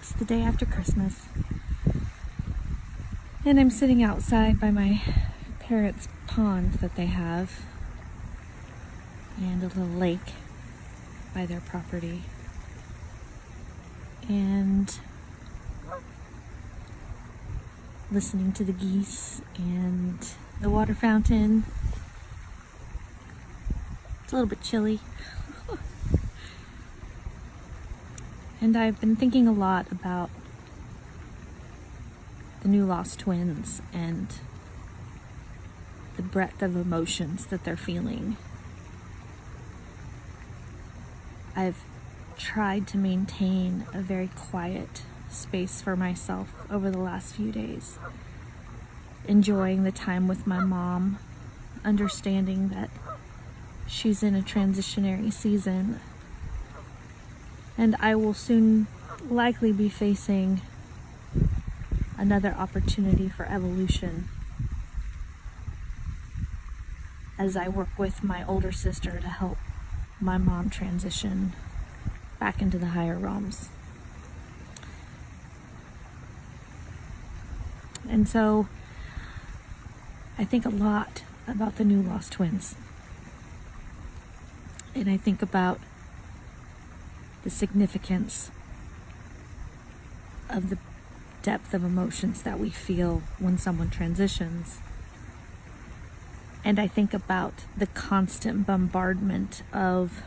It's the day after Christmas, and I'm sitting outside by my parents' pond that they have, and a little lake by their property, and listening to the geese and the water fountain. It's a little bit chilly. And I've been thinking a lot about the new lost twins and the breadth of emotions that they're feeling. I've tried to maintain a very quiet space for myself over the last few days, enjoying the time with my mom, understanding that she's in a transitionary season, and I will soon likely be facing another opportunity for evolution as I work with my older sister to help my mom transition back into the higher realms. And so I think a lot about the new lost twins. And I think about the significance of the depth of emotions that we feel when someone transitions. And I think about the constant bombardment of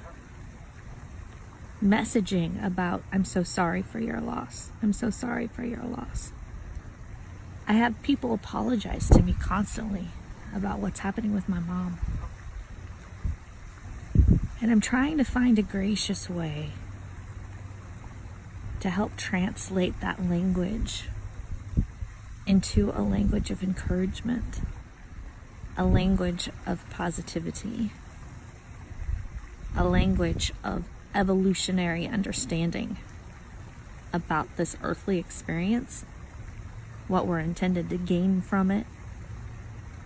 messaging about, I'm so sorry for your loss. I'm so sorry for your loss. I have people apologize to me constantly about what's happening with my mom. And I'm trying to find a gracious way to help translate that language into a language of encouragement, a language of positivity, a language of evolutionary understanding about this earthly experience, what we're intended to gain from it,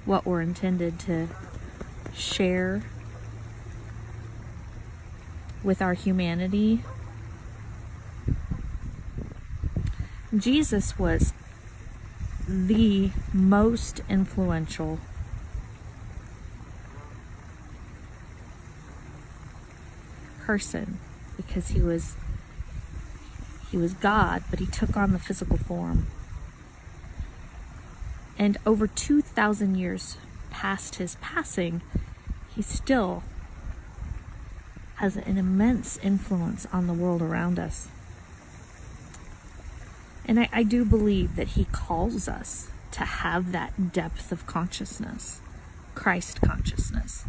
what we're intended to share with our humanity. Jesus was the most influential person because he was God, but he took on the physical form. And over 2,000 years past his passing, he still has an immense influence on the world around us. And I do believe that he calls us to have that depth of consciousness, Christ consciousness.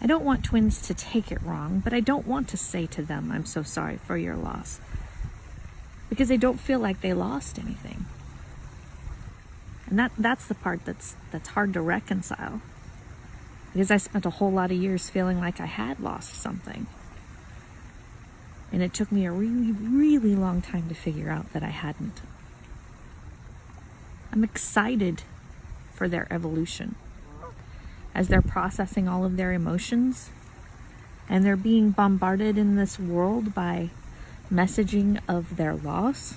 I don't want twins to take it wrong, but I don't want to say to them, I'm so sorry for your loss, because they don't feel like they lost anything. And that's the part that's hard to reconcile, because I spent a whole lot of years feeling like I had lost something. And it took me a really, really long time to figure out that I hadn't. I'm excited for their evolution as they're processing all of their emotions and they're being bombarded in this world by messaging of their loss.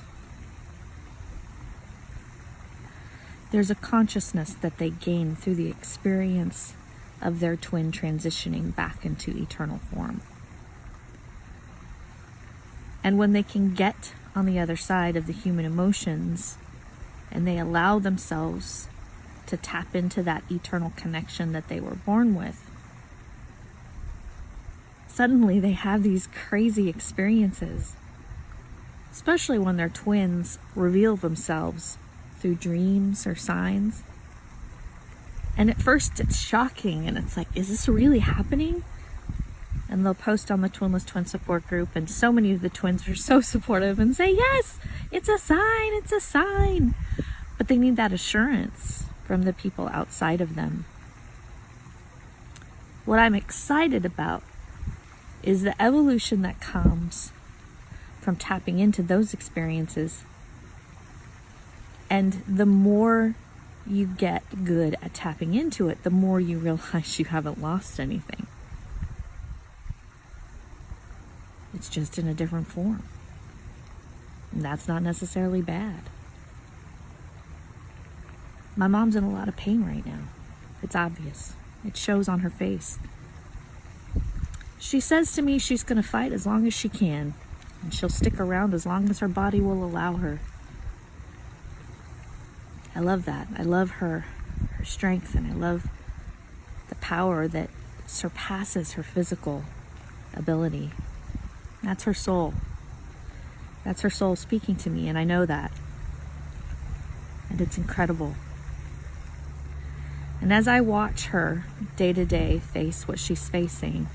There's a consciousness that they gain through the experience of their twin transitioning back into eternal form. And when they can get on the other side of the human emotions and they allow themselves to tap into that eternal connection that they were born with, suddenly they have these crazy experiences, especially when their twins reveal themselves through dreams or signs. And at first it's shocking and it's like, is this really happening? And they'll post on the Twinless Twin support group, and so many of the twins are so supportive and say, yes, it's a sign, it's a sign. But they need that assurance from the people outside of them. What I'm excited about is the evolution that comes from tapping into those experiences. And the more you get good at tapping into it, the more you realize you haven't lost anything. It's just in a different form. And that's not necessarily bad. My mom's in a lot of pain right now. It's obvious. It shows on her face. She says to me she's going to fight as long as she can, and she'll stick around as long as her body will allow her. I love that. I love her strength, and I love the power that surpasses her physical ability. That's her soul. That's her soul speaking to me, and I know that. And it's incredible. And as I watch her day to day face what she's facing,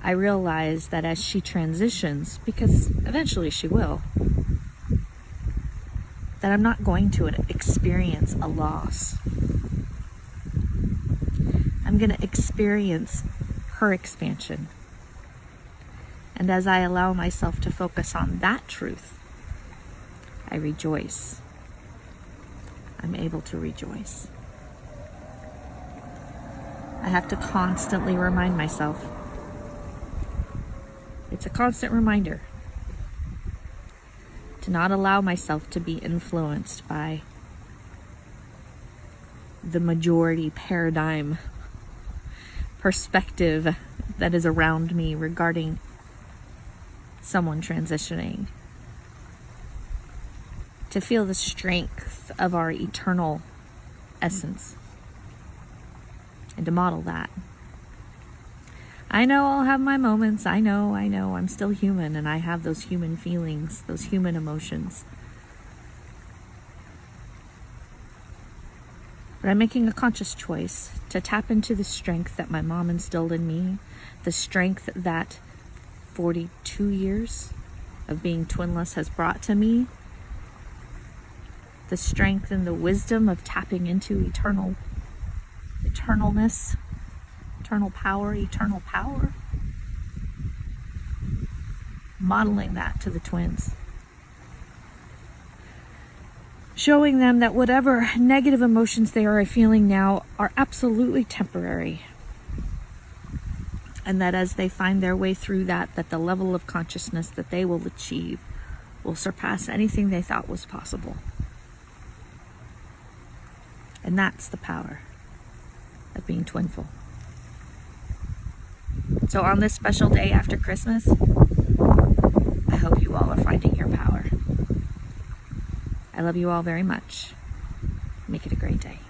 I realize that as she transitions, because eventually she will, that I'm not going to experience a loss. I'm going to experience her expansion. And as I allow myself to focus on that truth, I rejoice. I'm able to rejoice. I have to constantly remind myself. It's a constant reminder to not allow myself to be influenced by the majority paradigm perspective that is around me regarding someone transitioning. To feel the strength of our eternal essence and to model that. I know I'll have my moments. I know. I'm still human, and I have those human feelings, those human emotions. But I'm making a conscious choice to tap into the strength that my mom instilled in me, the strength that 42 years of being twinless has brought to me, the strength and the wisdom of tapping into eternalness, eternal power, modeling that to the twins. Showing them that whatever negative emotions they are feeling now are absolutely temporary. And that as they find their way through that the level of consciousness that they will achieve will surpass anything they thought was possible. And that's the power of being twinful. So on this special day after Christmas, I hope you all are finding your power. I love you all very much. Make it a great day.